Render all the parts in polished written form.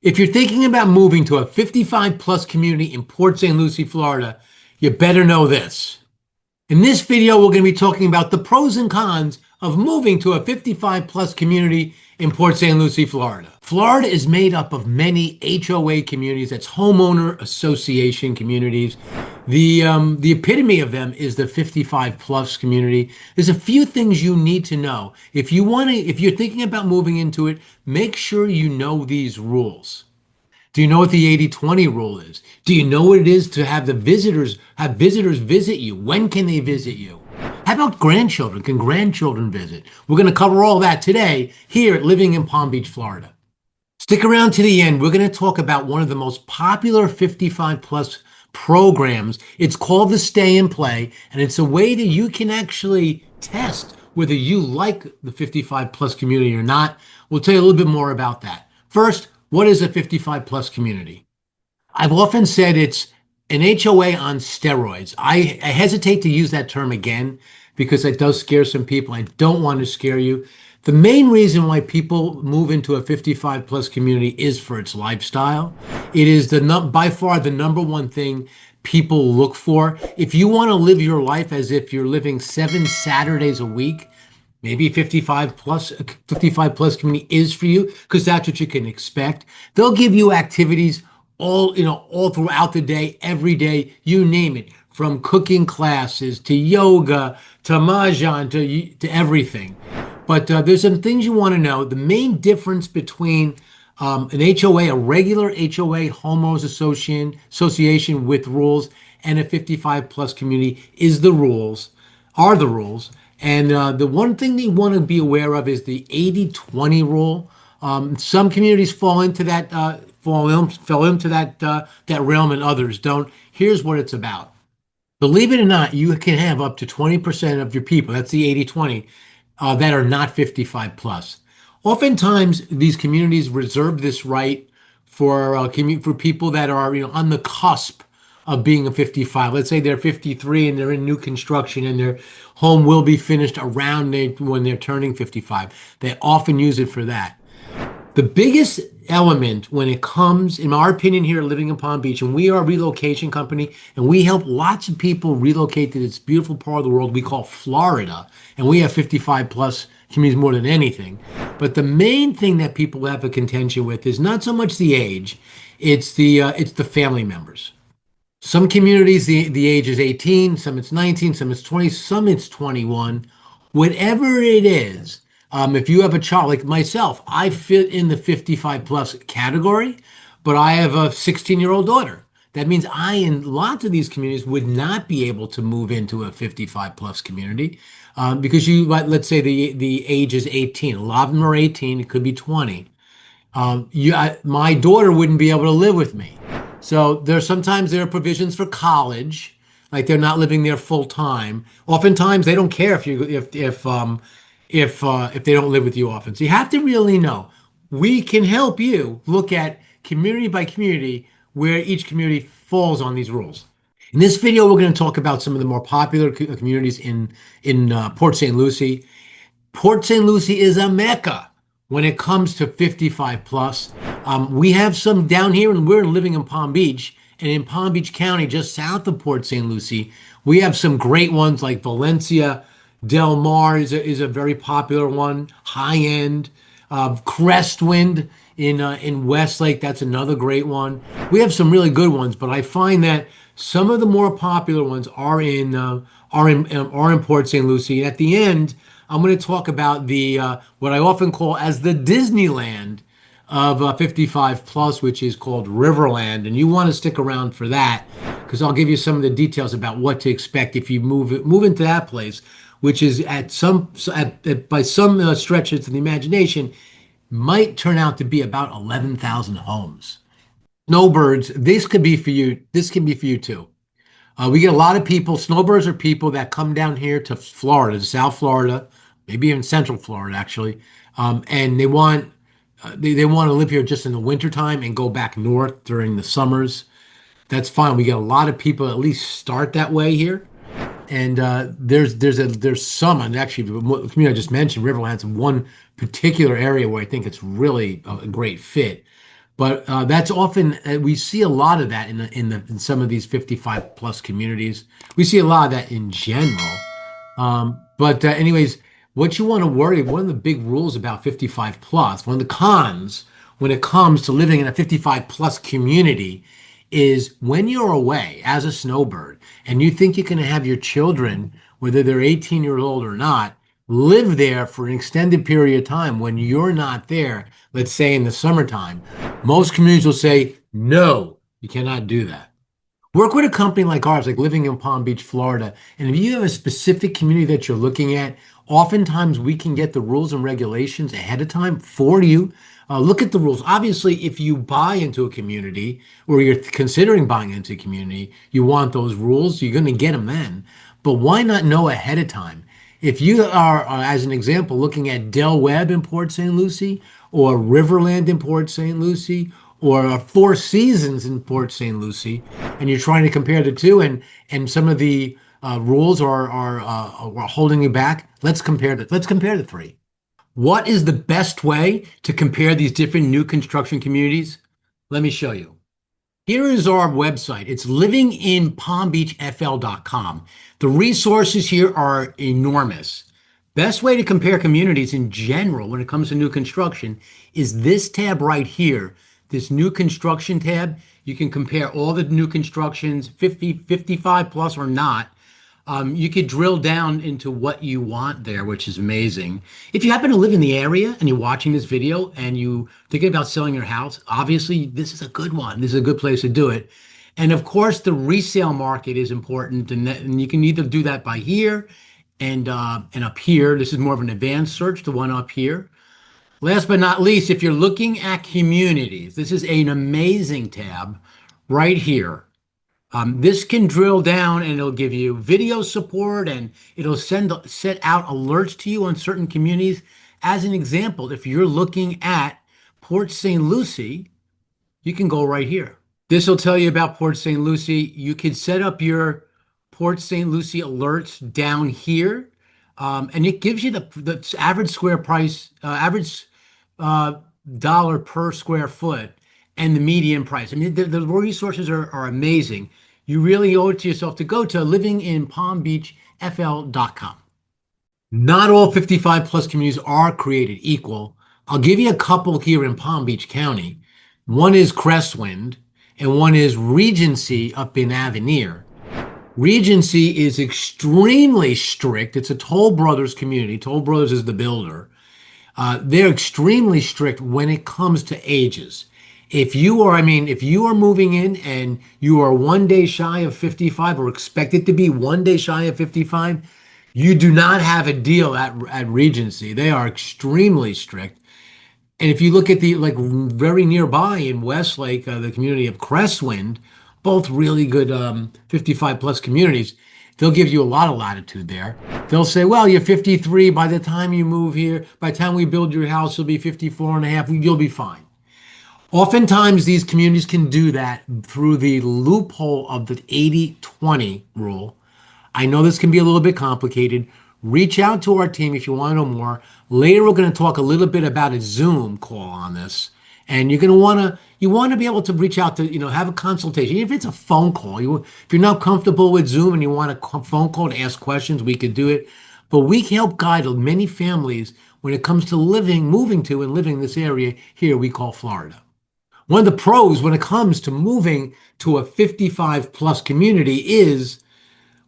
If you're thinking about moving to a 55 plus community in Port St. Lucie, Florida, you better know this. In this video, we're going to be talking about the pros and cons of moving to a 55 plus community in Port St. Lucie, Florida. Florida is made up of many HOA communities, that's homeowner association communities. The epitome of them is the 55 plus community. There's a few things you need to know. If you're thinking about moving into it, make sure you know these rules. Do you know what the 80-20 rule is? Do you know what it is to have visitors visit you? When can they visit you? How about grandchildren? Can grandchildren visit? We're going to cover all that today here at Living in Palm Beach, Florida. Stick around to the end. We're going to talk about one of the most popular 55 plus programs. It's called the Stay and Play, and it's a way that you can actually test whether you like the 55 plus community or not. We'll tell you a little bit more about that. First, what is a 55 plus community? I've often said it's an HOA on steroids. I hesitate to use that term again because it does scare some people. I don't want to scare you. The main reason why people move into a 55 plus community is for its lifestyle. It is by far the number one thing people look for. If you want to live your life as if you're living 7 Saturdays a week, maybe 55 plus community is for you because that's what you can expect. They'll give you activities all throughout the day, every day, you name it, from cooking classes to yoga to mahjong to everything. But there's some things you want to know. The main difference between an HOA, a regular HOA, homeowners association with rules, and a 55 plus community are the rules. And the one thing that you want to be aware of is the 80-20 rule. Some communities fall into that that realm, and others don't. Here's what it's about. Believe it or not, you can have up to 20% of your people, that's the 80-20, that are not 55 plus. Oftentimes, these communities reserve this right for people that are on the cusp of being a 55. Let's say they're 53 and they're in new construction and their home will be finished around when they're turning 55. They often use it for that. The biggest element when it comes, in our opinion, here at Living in Palm Beach, and we are a relocation company, and we help lots of people relocate to this beautiful part of the world we call Florida, and we have 55 plus communities more than anything. But the main thing that people have a contention with is not so much the age, it's the family members. Some communities, the age is 18, some it's 19, some it's 20, some it's 21. Whatever it is, if you have a child like myself, I fit in the 55 plus category, but I have a 16-year-old daughter. That means in lots of these communities, would not be able to move into a 55 plus community because let's say the age is 18. A lot of them are 18. It could be 20. My daughter wouldn't be able to live with me. So sometimes there are provisions for college, like they're not living there full time. Oftentimes they don't care if they don't live with you often. So you have to really know. We can help you look at community by community where each community falls on these rules. In this video, we're going to talk about some of the more popular communities in Port St. Lucie. Port St. Lucie is a mecca when it comes to 55 plus. We have some down here, and we're living in Palm Beach, and in Palm Beach County, just south of Port St. Lucie, we have some great ones like Valencia Del Mar is a very popular one, high end. Crestwind in Westlake, that's another great one. We have some really good ones, but I find that some of the more popular ones are in Port St. Lucie. And at the end, I'm going to talk about what I often call as the Disneyland of 55 plus, which is called Riverland, and you want to stick around for that because I'll give you some of the details about what to expect if you move into that place, which is by some stretches of the imagination, might turn out to be about 11,000 homes. Snowbirds, this can be for you. This can be for you too. We get a lot of people. Snowbirds are people that come down here to Florida, to South Florida, maybe even Central Florida, actually, and they want to live here just in the wintertime and go back north during the summers. That's fine. We get a lot of people at least start that way here. And there's some, and actually the community I just mentioned, Riverland's one particular area where I think it's really a great fit. But that's often we see a lot of that in some of these 55 plus communities. We see a lot of that in general. But anyways, what you want to worry, one of the big rules about 55 plus, one of the cons when it comes to living in a 55 plus community is when you're away as a snowbird and you think you're going to have your children, whether they're 18 years old or not, live there for an extended period of time when you're not there, let's say in the summertime, most communities will say, no, you cannot do that. Work with a company like ours, like Living in Palm Beach, Florida. And if you have a specific community that you're looking at, oftentimes we can get the rules and regulations ahead of time for you. Look at the rules. Obviously, if you buy into a community or you're considering buying into a community, you want those rules, you're going to get them then. But why not know ahead of time? If you are, as an example, looking at Del Webb in Port St. Lucie or Riverland in Port St. Lucie or Four Seasons in Port St. Lucie, and you're trying to compare the two, and some of the rules are holding you back, let's compare the three. What is the best way to compare these different new construction communities? Let me show you. Here is our website. It's livinginpalmbeachfl.com. The resources here are enormous. Best way to compare communities in general when it comes to new construction is this tab right here, this new construction tab. You can compare all the new constructions, 50, 55 plus or not. You could drill down into what you want there, which is amazing. If you happen to live in the area and you're watching this video and you thinking about selling your house, obviously this is a good one. This is a good place to do it. And of course, the resale market is important, and you can either do that by here and up here. This is more of an advanced search, the one up here. Last but not least, if you're looking at communities, this is an amazing tab right here. This can drill down and it'll give you video support and it'll set out alerts to you on certain communities. As an example, if you're looking at Port St. Lucie, you can go right here. This will tell you about Port St. Lucie. You can set up your Port St. Lucie alerts down here, and it gives you the average square price, average dollar per square foot and the median price. I mean, the resources are amazing. You really owe it to yourself to go to livinginpalmbeachfl.com. Not all 55 plus communities are created equal. I'll give you a couple here in Palm Beach County. One is Crestwind and one is Regency up in Avenir. Regency is extremely strict. It's a Toll Brothers community. Toll Brothers is the builder. They're extremely strict when it comes to ages. If you are moving in and you are 1 day shy of 55 or expected to be 1 day shy of 55, you do not have a deal at Regency. They are extremely strict. And if you look at the very nearby in Westlake, the community of Crestwind, both really good 55 plus communities, they'll give you a lot of latitude there. They'll say, well, you're 53. By the time you move here, by the time we build your house, you'll be 54 and a half. You'll be fine. Oftentimes, these communities can do that through the loophole of the 80-20 rule. I know this can be a little bit complicated. Reach out to our team if you want to know more. Later, we're going to talk a little bit about a Zoom call on this. And you're going to want to be able to reach out to, have a consultation. Even if it's a phone call, if you're not comfortable with Zoom and you want a phone call to ask questions, we could do it. But we can help guide many families when it comes to moving to and living in this area here we call Florida. One of the pros when it comes to moving to a 55 plus community is,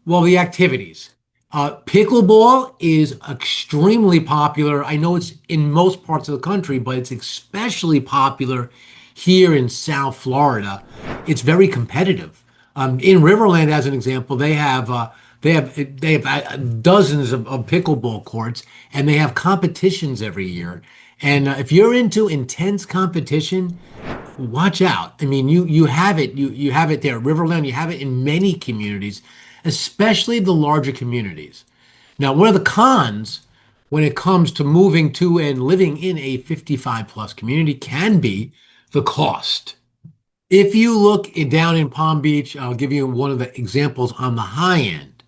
well, the activities. Pickleball is extremely popular. I know it's in most parts of the country, but it's especially popular here in South Florida. It's very competitive. In Riverland, as an example, they have dozens of pickleball courts, and they have competitions every year. And if you're into intense competition, watch out. I mean, you have it. You have it there at Riverland. You have it in many communities, especially the larger communities. Now, one of the cons when it comes to moving to and living in a 55 plus community can be the cost. If you look down in Palm Beach, I'll give you one of the examples on the high end.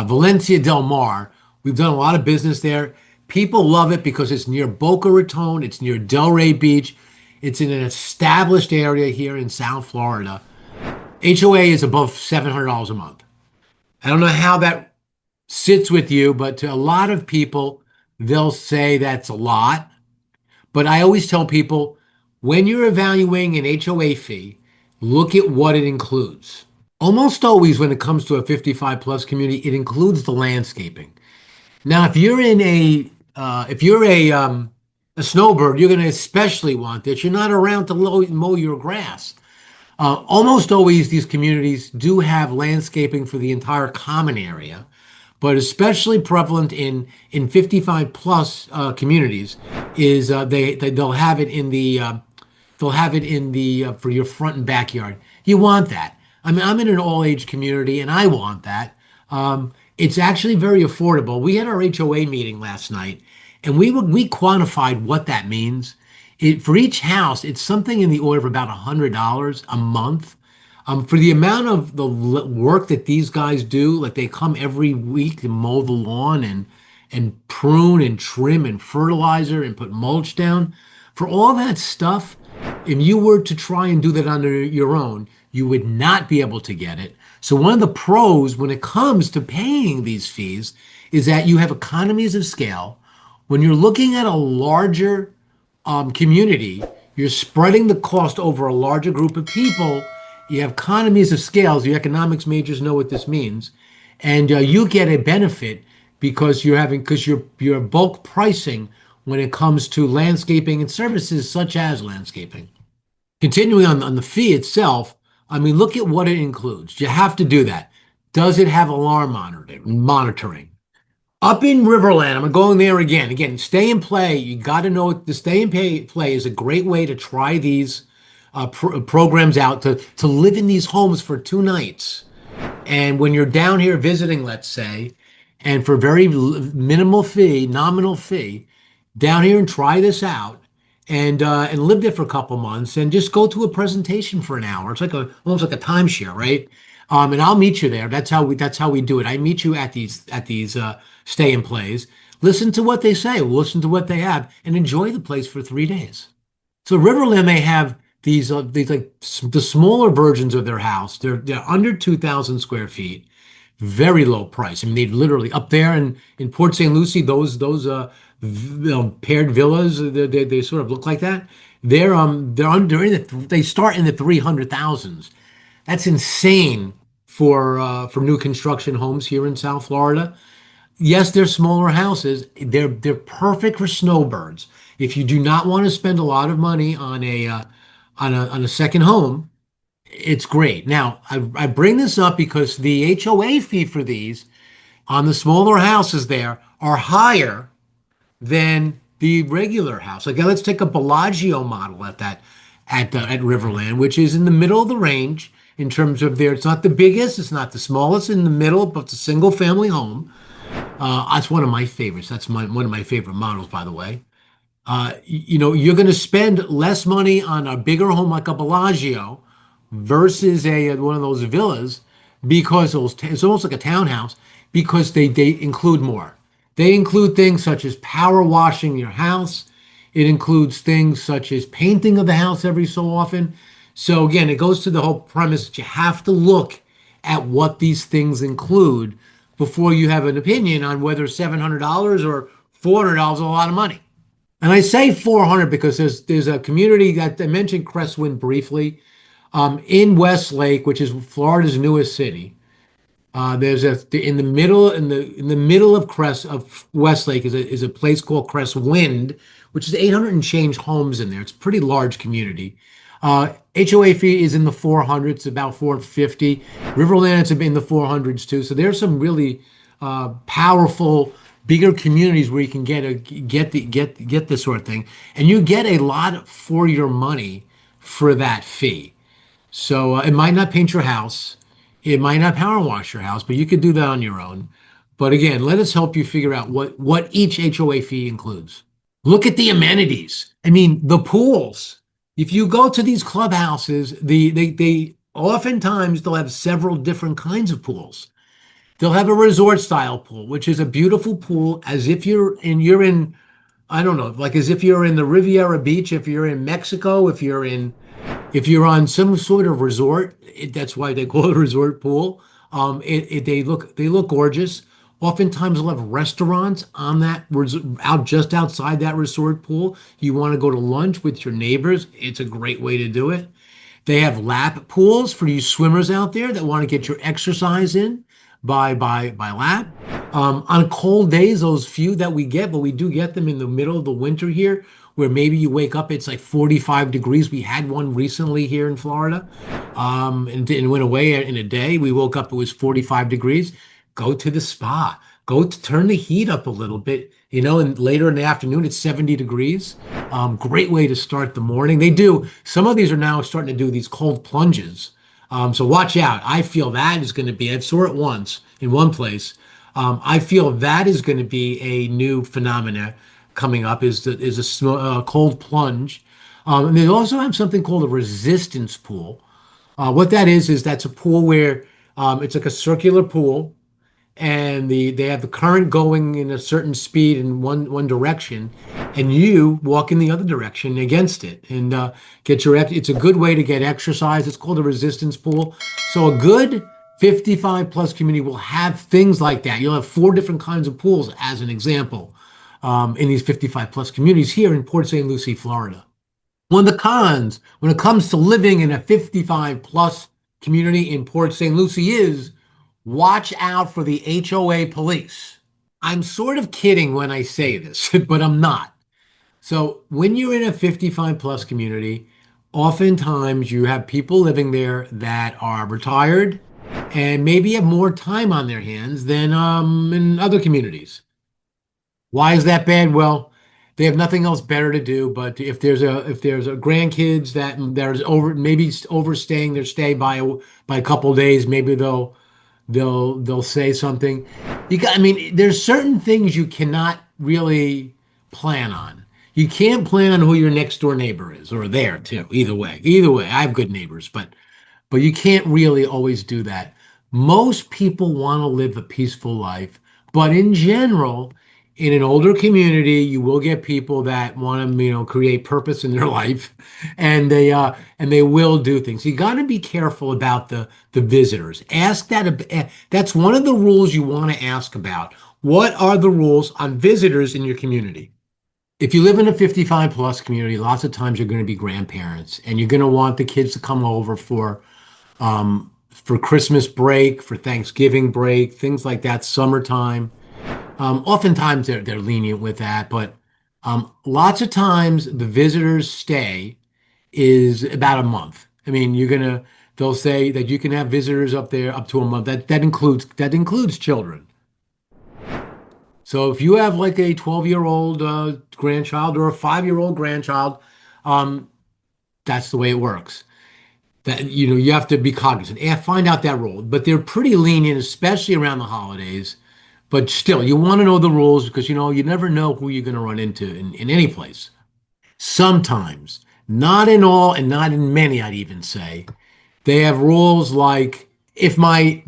Valencia Del Mar, we've done a lot of business there. People love it because it's near Boca Raton, it's near Delray Beach. It's in an established area here in South Florida. HOA is above $700 a month. I don't know how that sits with you, but to a lot of people, they'll say that's a lot. But I always tell people when you're evaluating an HOA fee, look at what it includes. Almost always, when it comes to a 55 plus community, it includes the landscaping. Now, if you're a snowbird, you're going to especially want this. You're not around to mow your grass. Almost always, these communities do have landscaping for the entire common area, but especially prevalent in 55 plus communities is they'll have it in the for your front and backyard. You want that. I mean, I'm in an all age community, and I want that. It's actually very affordable. We had our HOA meeting last night, and we quantified what that means. For each house, it's something in the order of about $100 a month. For the amount of the work that these guys do, like they come every week to mow the lawn and prune and trim and fertilizer and put mulch down. For all that stuff, if you were to try and do that on your own, you would not be able to get it. So one of the pros when it comes to paying these fees is that you have economies of scale. When you're looking at a larger community, you're spreading the cost over a larger group of people. You have economies of scale. The economics majors know what this means, and you get a benefit because you're bulk pricing when it comes to landscaping and services such as landscaping. Continuing on the fee itself, I mean, look at what it includes. You have to do that. Does it have alarm monitoring? Up in Riverland, I'm going there again. Again, stay and play. You got to know the stay and play is a great way to try these programs out to live in these homes for 2 nights. And when you're down here visiting, let's say, and for very minimal fee, nominal fee, down here and try this out and live there for a couple months and just go to a presentation for an hour. It's like almost like a timeshare, right? And I'll meet you there. That's how we do it. I meet you at these stay and plays. Listen to what they say, listen to what they have, and enjoy the place for 3 days. So Riverland, they have these like the smaller versions of their house. They're under 2,000 square feet, very low price. I mean, they literally up there in Port St. Lucie, those paired villas, they sort of look like that. They start in the 300,000s. That's insane for new construction homes here in South Florida. Yes, they're smaller houses. They're perfect for snowbirds. If you do not want to spend a lot of money on a second home, it's great. Now, I bring this up because the HOA fee for these on the smaller houses there are higher than the regular house. Like, let's take a Bellagio model at Riverland, which is in the middle of the range in terms of it's not the biggest, it's not the smallest, in the middle, but it's a single family home. That's one of my favorites. That's one of my favorite models, by the way. You're going to spend less money on a bigger home like a Bellagio versus one of those villas because it's almost like a townhouse because they include more. They include things such as power washing your house. It includes things such as painting of the house every so often. So again, it goes to the whole premise that you have to look at what these things include before you have an opinion on whether $700 or $400 is a lot of money. And I say 400 because there's a community that I mentioned Crestwind briefly in Westlake, which is Florida's newest city. There's in the middle of Westlake is a place called Crestwind, which is 800 and change homes in there. It's a pretty large community. HOA fee is in the 400s, about 450. Riverland, it's in the 400s too. So there's some really powerful, bigger communities where you can get this sort of thing, and you get a lot for your money for that fee. So it might not paint your house, it might not power wash your house, but you could do that on your own. But again, let us help you figure out what each HOA fee includes. Look at the amenities. I mean, the pools. If you go to these clubhouses, they oftentimes they'll have several different kinds of pools. They'll have a resort style pool, which is a beautiful pool, as if you're in I don't know, like as if you're in the Riviera Beach, if you're in Mexico, if you're on some sort of resort, that's why they call it a resort pool. They look gorgeous. Oftentimes, they'll have restaurants on out just outside that resort pool. You want to go to lunch with your neighbors. It's a great way to do it. They have lap pools for you swimmers out there that want to get your exercise in by lap. On cold days, those few that we get, but we do get them in the middle of the winter here, where maybe you wake up, it's like 45 degrees. We had one recently here in Florida, and went away in a day. We woke up, it was 45 degrees. Go to the spa. Turn the heat up a little bit, and later in the afternoon, it's 70 degrees. Great way to start the morning. Some of these are now starting to do these cold plunges. So watch out. I feel that is going to be, I saw it once in one place. I feel that is going to be a new phenomena coming up is a cold plunge. And they also have something called a resistance pool. What that is that's a pool where it's like a circular pool and they have the current going in a certain speed in one direction, and you walk in the other direction against it and get your. It's a good way to get exercise. It's called a resistance pool. So a good 55 plus community will have things like that. You'll have four different kinds of pools, as an example, in these 55 plus communities here in Port St. Lucie, Florida. One of the cons when it comes to living in a 55 plus community in Port St. Lucie is watch out for the HOA police. I'm sort of kidding when I say this, but I'm not. So when you're in a 55 plus community, oftentimes you have people living there that are retired and maybe have more time on their hands than in other communities. Why is that bad? Well, they have nothing else better to do. But if there's a grandkids that there's maybe overstaying their stay by a couple of days, maybe they'll say something. I mean, there's certain things you cannot really plan on. You can't plan on who your next door neighbor is, or there too. Either way, I have good neighbors, but you can't really always do that. Most people want to live a peaceful life, but in general, in an older community, you will get people that want to, create purpose in their life, and they will do things. You got to be careful about the visitors. Ask that. That's one of the rules you want to ask about. What are the rules on visitors in your community? If you live in a 55 plus community, lots of times you're going to be grandparents, and you're going to want the kids to come over for Christmas break, for Thanksgiving break, things like that, summertime. Oftentimes they're lenient with that, but lots of times the visitors stay is about a month. I mean, they'll say that you can have visitors up there up to a month. That includes children. So if you have like a 12-year-old grandchild or a 5-year-old grandchild, um, that's the way it works. That you have to be cognizant and find out that rule. But they're pretty lenient, especially around the holidays. But still, you want to know the rules because you never know who you're going to run into in any place. Sometimes, not in all and not in many, I'd even say, they have rules like if my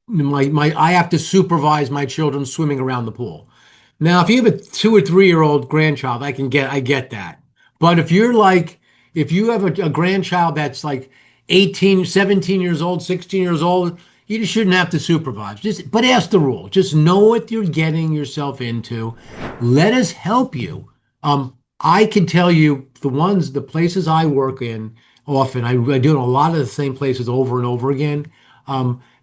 I have to supervise my children swimming around the pool. Now, if you have a 2 or 3 year old grandchild, I get that. But if you have a grandchild that's like 18, 17 years old, 16 years old, you just shouldn't have to supervise. But ask the rule. Just know what you're getting yourself into. Let us help you. I can tell you the places I work in often. I do it a lot of the same places over and over again.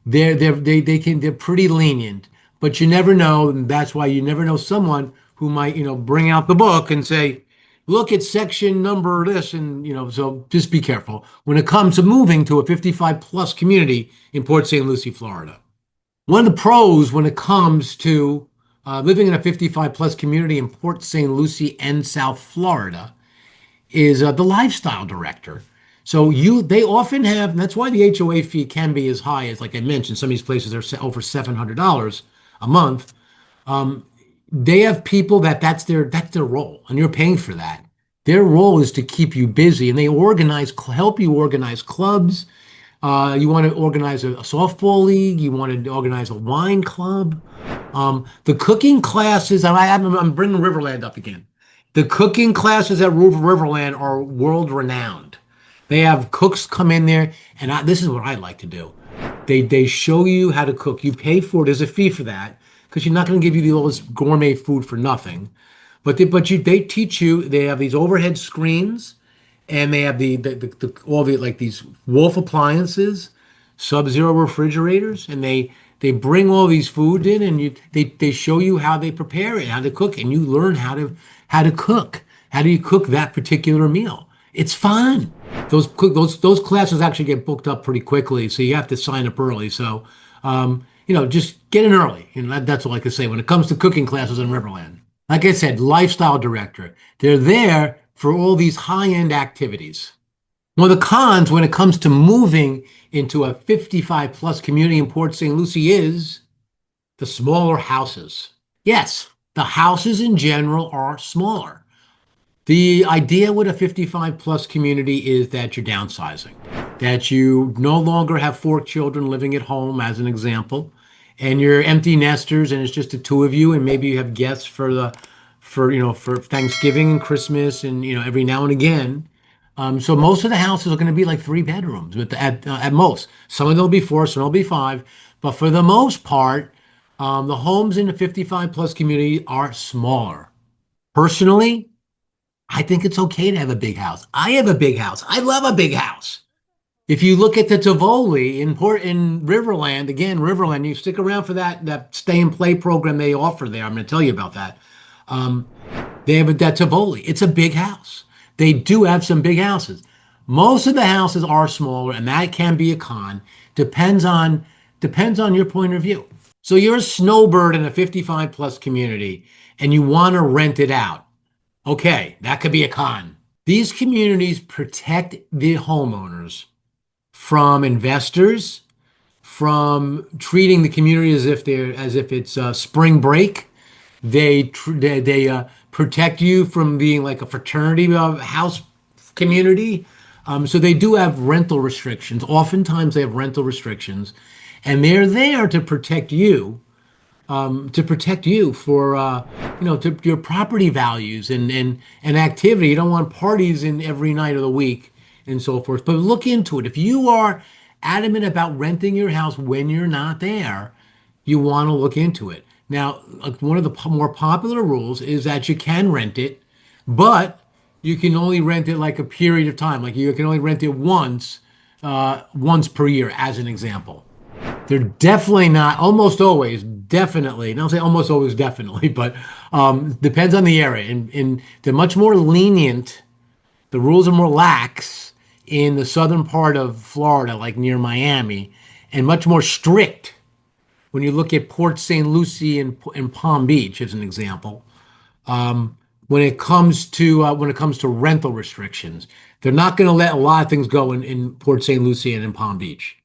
They're pretty lenient, but you never know, and that's why you never know someone who might bring out the book and say, look at section number this, and so just be careful when it comes to moving to a 55 plus community in Port St. Lucie, Florida. One of the pros when it comes to living in a 55 plus community in Port St. Lucie and South Florida is the lifestyle director. So they often have, and that's why the HOA fee can be as high as, like I mentioned, some of these places are over $700 a month. They have people that's their role, and you're paying for that. Their role is to keep you busy, and they help you organize clubs. You want to organize a softball league. You want to organize a wine club. The cooking classes. I'm bringing Riverland up again. The cooking classes at Riverland are world renowned. They have cooks come in there, and this is what I like to do. They show you how to cook. You pay for it. There's a fee for that because you're not going to give you all this gourmet food for nothing. They teach you. They have these overhead screens, and they have all the like these Wolf appliances, Sub-Zero refrigerators, and they bring all these food in, and they show you how they prepare it, how to cook, and you learn how to cook. How do you cook that particular meal? It's fun. Those classes actually get booked up pretty quickly, so you have to sign up early. So, just get in early. That's all I can say when it comes to cooking classes in Riverland. Like I said, lifestyle director. They're there for all these high-end activities. One of the cons when it comes to moving into a 55 plus community in Port St. Lucie is the smaller houses. Yes, the houses in general are smaller. The idea with a 55 plus community is that you're downsizing, that you no longer have four children living at home, as an example, and you're empty nesters, and it's just the two of you, and maybe you have guests for Thanksgiving and Christmas, and every now and again. So most of the houses are going to be like 3 bedrooms, at most. Some of them will be 4, some will be 5, but for the most part, the homes in the 55 plus community are smaller. Personally, I think it's okay to have a big house. I have a big house. I love a big house. If you look at the Tivoli in Riverland, again, Riverland, you stick around for that stay and play program they offer there. I'm going to tell you about that. Um, they have that Tivoli. It's a big house. They do have some big houses. Most of the houses are smaller, and that can be a con. Depends on your point of view. So you're a snowbird in a 55 plus community, and you want to rent it out. Okay, that could be a con. These communities protect the homeowners from investors, from treating the community as if it's spring break. They protect you from being like a fraternity house community. So they do have rental restrictions. Oftentimes they have rental restrictions, and they're there to protect you for to your property values and activity. You don't want parties in every night of the week and so forth. But look into it. If you are adamant about renting your house when you're not there, you want to look into it. Now, like one of the more popular rules is that you can rent it, but you can only rent it like a period of time. Like you can only rent it once per year, as an example. They're definitely not, almost always, definitely, and I'll say almost always definitely, but depends on the area. And they're much more lenient. The rules are more lax in the southern part of Florida, like near Miami, and much more strict when you look at Port St. Lucie and Palm Beach, as an example. When it comes to rental restrictions, they're not going to let a lot of things go in Port St. Lucie and in Palm Beach.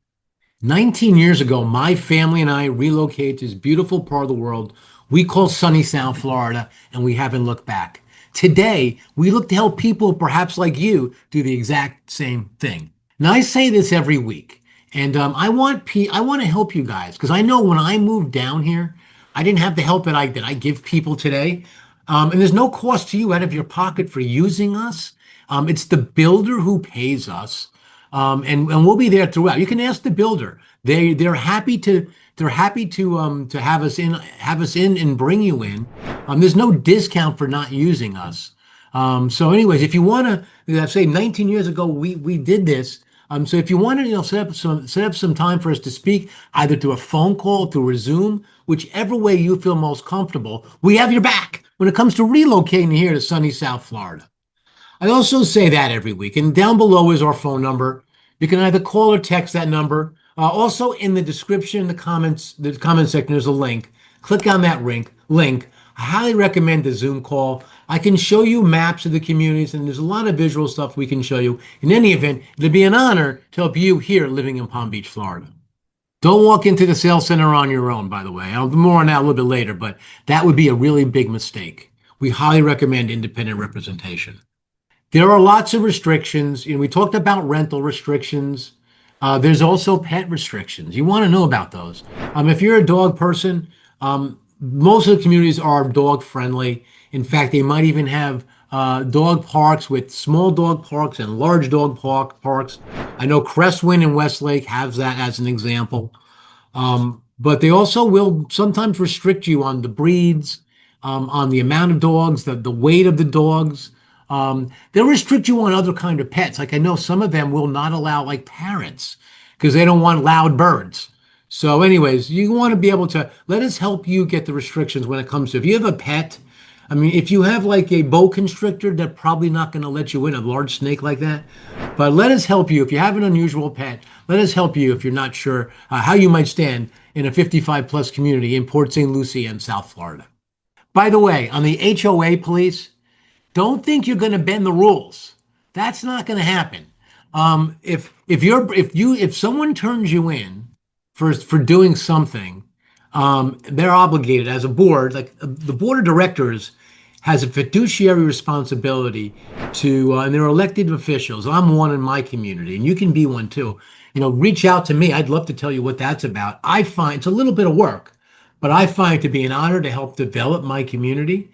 19 years ago, my family and I relocated to this beautiful part of the world we call sunny South Florida, and we haven't looked back. Today, we look to help people perhaps like you do the exact same thing. Now, I say this every week, and I want to help you guys because I know when I moved down here, I didn't have the help that I give people today. And there's no cost to you out of your pocket for using us. It's the builder who pays us. And we'll be there throughout. You can ask the builder. They're happy to have us in and bring you in. There's no discount for not using us. So anyways, if you want to, I say 19 years ago we did this. So if you want to, set up some time for us to speak, either through a phone call, through a Zoom, whichever way you feel most comfortable, we have your back when it comes to relocating here to sunny South Florida. I also say that every week, and down below is our phone number. You can either call or text that number. Also, in the description, the comment section, there's a link. Click on that link. I highly recommend the Zoom call. I can show you maps of the communities, and there's a lot of visual stuff we can show you. In any event, it'd be an honor to help you here living in Palm Beach, Florida. Don't walk into the sales center on your own, by the way. I'll do more on that a little bit later, but that would be a really big mistake. We highly recommend independent representation. There are lots of restrictions. We talked about rental restrictions. There's also pet restrictions. You want to know about those. If you're a dog person, most of the communities are dog friendly. In fact, they might even have dog parks with small dog parks and large parks. I know Crestwind and Westlake has that as an example. But they also will sometimes restrict you on the breeds, on the amount of dogs, the weight of the dogs. They'll restrict you on other kind of pets. Like I know some of them will not allow like parrots because they don't want loud birds. So, anyways, you want to be able to let us help you get the restrictions when it comes to if you have a pet. I mean, if you have like a boa constrictor, they're probably not going to let you in a large snake like that. But let us help you if you have an unusual pet. Let us help you if you're not sure how you might stand in a 55 plus community in Port St. Lucie and South Florida. By the way, on the HOA police, don't think you're going to bend the rules. That's not going to happen. If someone turns you in for doing something, they're obligated as a board. Like the board of directors has a fiduciary responsibility to, and they're elected officials. I'm one in my community, and you can be one too. Reach out to me. I'd love to tell you what that's about. I find it's a little bit of work, but I find it to be an honor to help develop my community.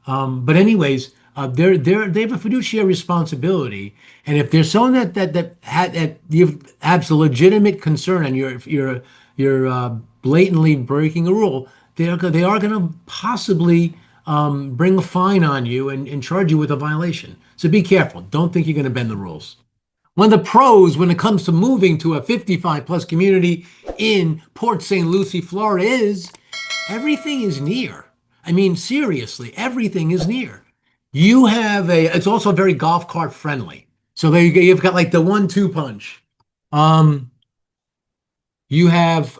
But anyways, they have a fiduciary responsibility, and if there's someone that you have a legitimate concern, and you're blatantly breaking a rule, they are going to possibly bring a fine on you and charge you with a violation. So be careful. Don't think you're going to bend the rules. One of the pros when it comes to moving to a 55 plus community in Port St. Lucie, Florida, is everything is near. I mean, seriously, everything is near. It's also very golf cart friendly. So there you go. You've got like the 1-2 punch. Um, you have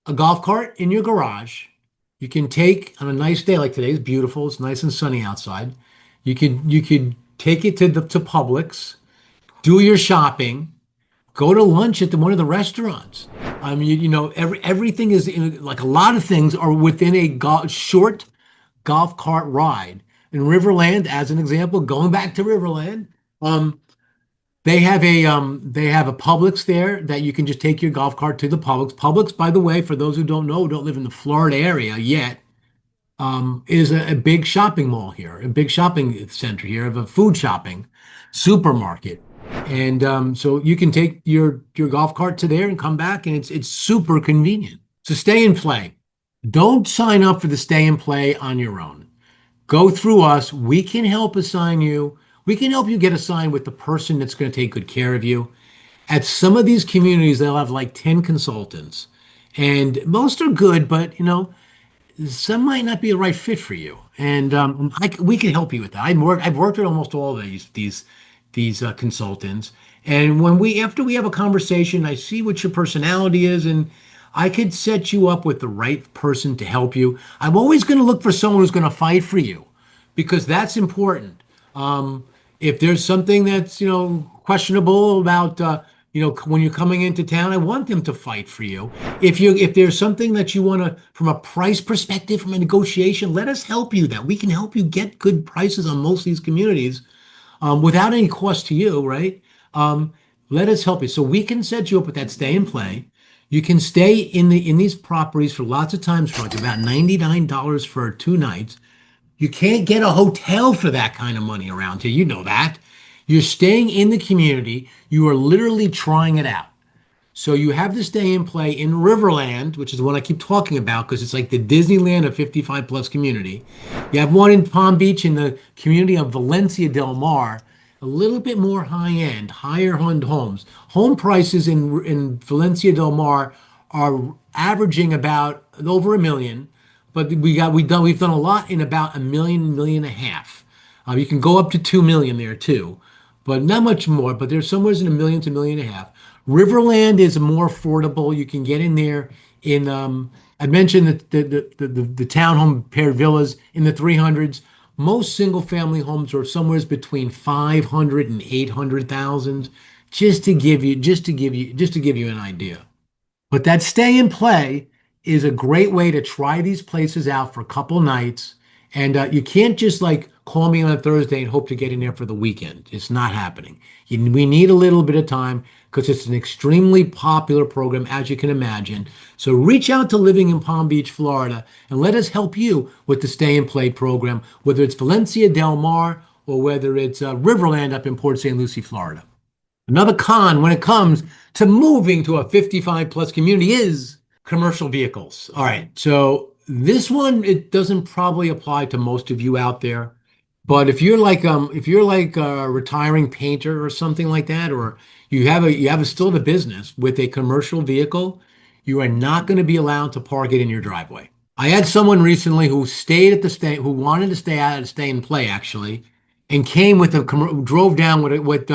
a golf cart in your garage. You can take on a nice day like today. It's beautiful. It's nice and sunny outside. You could take it to Publix, do your shopping, go to lunch at one of the restaurants. I mean, everything is like a lot of things are within a short golf cart ride. In Riverland, as an example, going back to Riverland, um, they have a Publix there that you can just take your golf cart to the Publix. Publix, by the way, for those who don't know, don't live in the Florida area yet, is a big shopping mall here, a big shopping center here of a food shopping supermarket. And so you can take your golf cart to there and come back, and it's super convenient. So stay and play. Don't sign up for the stay and play on your own. Go through us. We can help assign you. We can help you get assigned with the person that's going to take good care of you. At some of these communities, they'll have like 10 consultants, and most are good, but some might not be the right fit for you. And we can help you with that. I've worked with almost all of these consultants. And after we have a conversation, I see what your personality is, and I could set you up with the right person to help you. I'm always going to look for someone who's going to fight for you because that's important. If there's something that's, questionable about, when you're coming into town, I want them to fight for you. If there's something that you want to, from a price perspective, from a negotiation, let us help you that we can help you get good prices on most of these communities without any cost to you, right? Let us help you. So we can set you up with that stay and play. You can stay in these properties for lots of times for like about $99 for 2 nights. You can't get a hotel for that kind of money around here. You know that. You're staying in the community. You are literally trying it out. So you have to stay and play in Riverland, which is the one I keep talking about because it's like the Disneyland of 55 plus community. You have one in Palm Beach in the community of Valencia del Mar, a little bit more high end, higher end homes. Home prices in Valencia del Mar are averaging about over a million, but we've done a lot in about a million, million and a half. You can go up to 2 million there too, but not much more. But there's somewhere in a million to million and a half. Riverland is more affordable. You can get in there in I mentioned the townhome paired villas in the 300s. Most single family homes are somewhere between 500 and 800,000, just to give you an idea. But that stay and play is a great way to try these places out for a couple nights. And you can't just like call me on a Thursday and hope to get in there for the weekend. It's not happening. We need a little bit of time. because it's an extremely popular program, as you can imagine. So reach out to Living in Palm Beach, Florida, and let us help you with the Stay and Play program, whether it's Valencia Del Mar or whether it's Riverland up in Port St. Lucie, Florida. Another con when it comes to moving to a 55 plus community is commercial vehicles. All right. So this one, it doesn't probably apply to most of you out there. But if you're like a retiring painter or something like that, or you have a still a business with a commercial vehicle, you are not going to be allowed to park it in your driveway. I had someone recently who stayed at the stay who wanted to stay out stay and play actually, and came with drove down with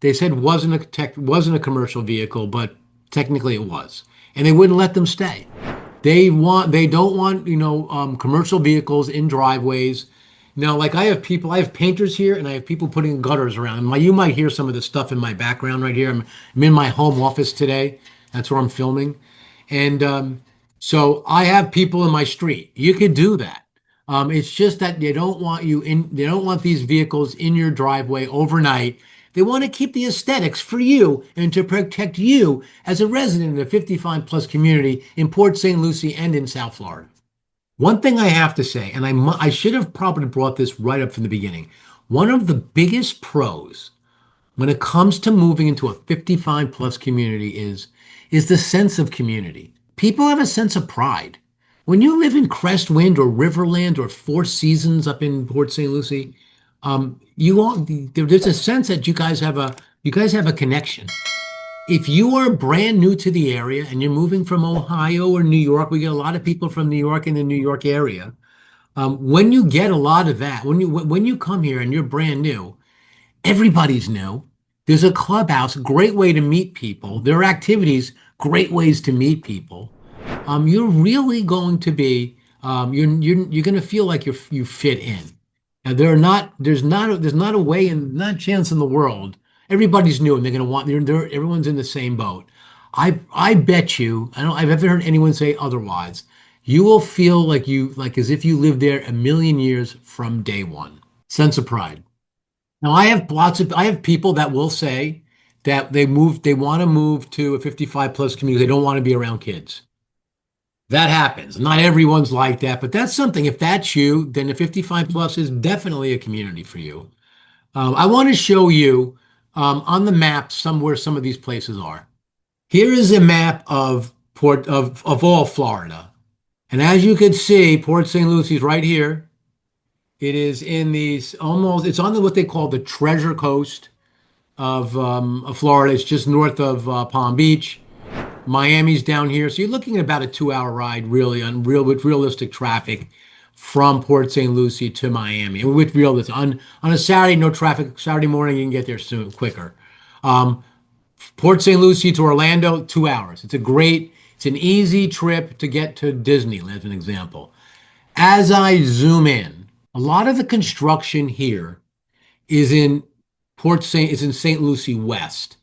they said wasn't a commercial vehicle, but technically it was, and they wouldn't let them stay. They don't want, commercial vehicles in driveways. Now, like I have painters here and I have people putting gutters around. And you might hear some of the stuff in my background right here. I'm in my home office today. That's where I'm filming. And so I have people in my street. You could do that. It's just that they don't want these vehicles in your driveway overnight. They want to keep the aesthetics for you and to protect you as a resident of the 55 plus community in Port St. Lucie and in South Florida. One thing I have to say, and I should have probably brought this right up from the beginning. One of the biggest pros when it comes to moving into a 55 plus community is the sense of community. People have a sense of pride. When you live in Crestwind or Riverland or Four Seasons up in Port St. Lucie, there's a sense that you guys have a connection. If you are brand new to the area and you're moving from Ohio or New York, we get a lot of people from New York in the New York area. When you get a lot of that, when you come here and you're brand new, everybody's new. There's a clubhouse, great way to meet people. There are activities, great ways to meet people. You're really going to be you're going to feel like you fit in. Now there's not a way and not a chance in the world. Everybody's new and they're going to want everyone's in the same boat. I bet you I've ever heard anyone say otherwise. You will feel like as if you lived there a million years from day one. Sense of pride. Now I have people that will say that they want to move to a 55 plus community. They don't want to be around kids. That happens. Not everyone's like that, but that's something. If that's you, then the 55 plus is definitely a community for you. I want to show you on the map where some of these places are. Here is a map of all Florida. And as you can see, Port St. Lucie's right here. It is in it's on what they call the Treasure Coast of Florida. It's just north of Palm Beach. Miami's down here. So you're looking at about a 2 hour ride, really, with realistic traffic from Port St. Lucie to Miami. With realistic on a Saturday, no traffic. Saturday morning, you can get there soon, quicker. Port St. Lucie to Orlando, 2 hours. It's an easy trip to get to Disney, as an example. As I zoom in, a lot of the construction here is in St. Lucie West.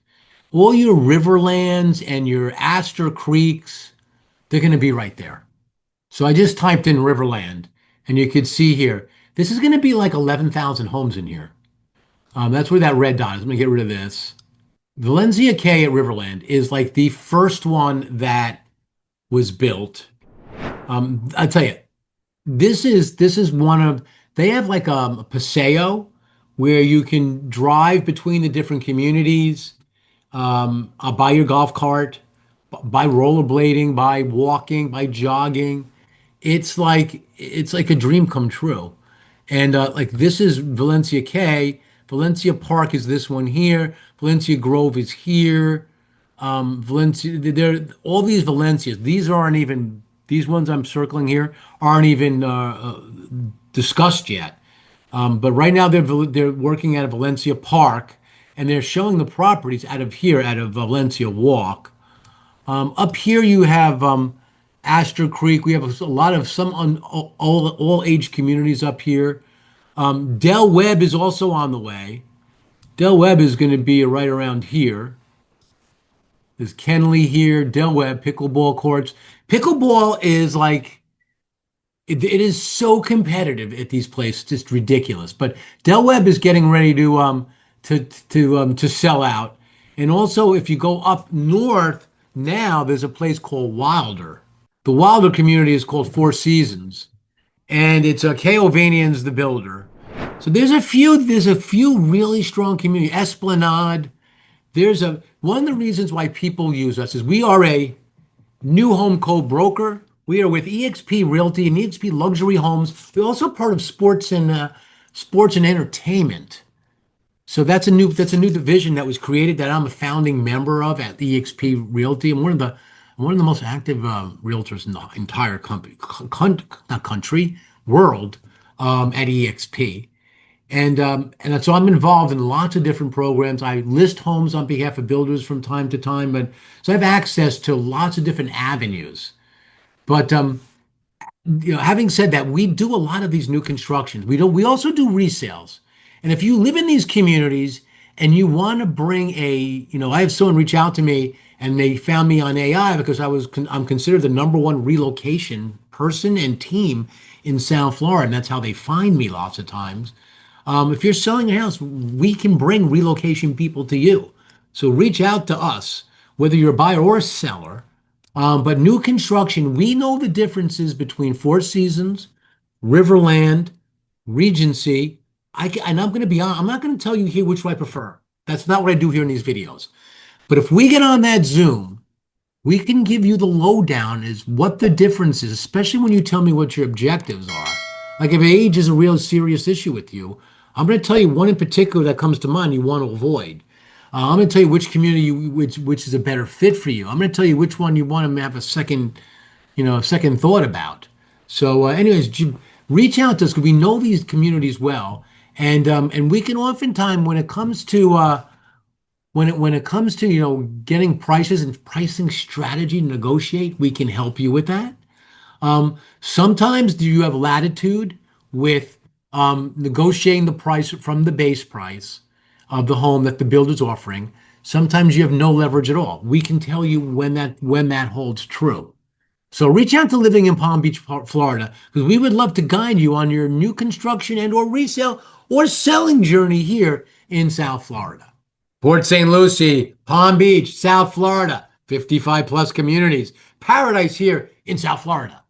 All your Riverlands and your Astor Creeks, they're going to be right there. So I just typed in Riverland, and you could see here, this is going to be like 11,000 homes in here. That's where that red dot is. I'm going to get rid of this. Valencia K at Riverland is like the first one that was built. I'll tell you, this is one of, they have like a paseo where you can drive between the different communities. Buy your golf cart, by rollerblading, by walking, by jogging. It's like a dream come true. And like this is Valencia K. Valencia Park is this one here. Valencia Grove is here. Valencia, there all these Valencias. These ones I'm circling here aren't even discussed yet. But right now they're working at a Valencia Park, and they're showing the properties out of here, out of Valencia Walk. Up here you have Astor Creek. We have a lot of all age communities up here. Del Webb is also on the way. Del Webb is going to be right around here. There's Kenley here, Del Webb, pickleball courts. Pickleball is like it is so competitive at these places, just ridiculous. But Del Webb is getting ready to sell out, And also, if you go up north now, there's a place called Wilder. The Wilder community is called Four Seasons, and it's a Keovanian's the builder. So there's a few really strong community. Esplanade. There's a one of the reasons why people use us is we are a new home co-broker. We are with EXP Realty and EXP Luxury Homes. We're also part of sports and entertainment. So that's a new division that was created that I'm a founding member of at EXP Realty. I'm one of the most active realtors in the entire not country, world, at EXP. And so I'm involved in lots of different programs. I list homes on behalf of builders from time to time, but so I have access to lots of different avenues. But having said that, we do a lot of these new constructions. We also do resales. And if you live in these communities and you want to bring I have someone reach out to me and they found me on AI because I'm considered the number one relocation person and team in South Florida, and that's how they find me lots of times. If you're selling a house, we can bring relocation people to you. So reach out to us, whether you're a buyer or a seller. But new construction, we know the differences between Four Seasons, Riverland, Regency. And I'm going to be honest, I'm not going to tell you here which one I prefer. That's not what I do here in these videos. But if we get on that Zoom, we can give you the lowdown as what the difference is, especially when you tell me what your objectives are. Like if age is a real serious issue with you, I'm going to tell you one in particular that comes to mind you want to avoid. I'm going to tell you which community which is a better fit for you. I'm going to tell you which one you want to have a second thought about. So, reach out to us because we know these communities well, and we can oftentimes when it comes to getting prices and pricing strategy to negotiate, we can help you with that. Sometimes do you have latitude with negotiating the price from the base price of the home that the builder's offering. Sometimes you have no leverage at all. We can tell you when that holds true. So reach out to Living in Palm Beach, Florida, because we would love to guide you on your new construction and or resale or selling journey here in South Florida. Port St. Lucie, Palm Beach, South Florida, 55 plus communities. Paradise here in South Florida.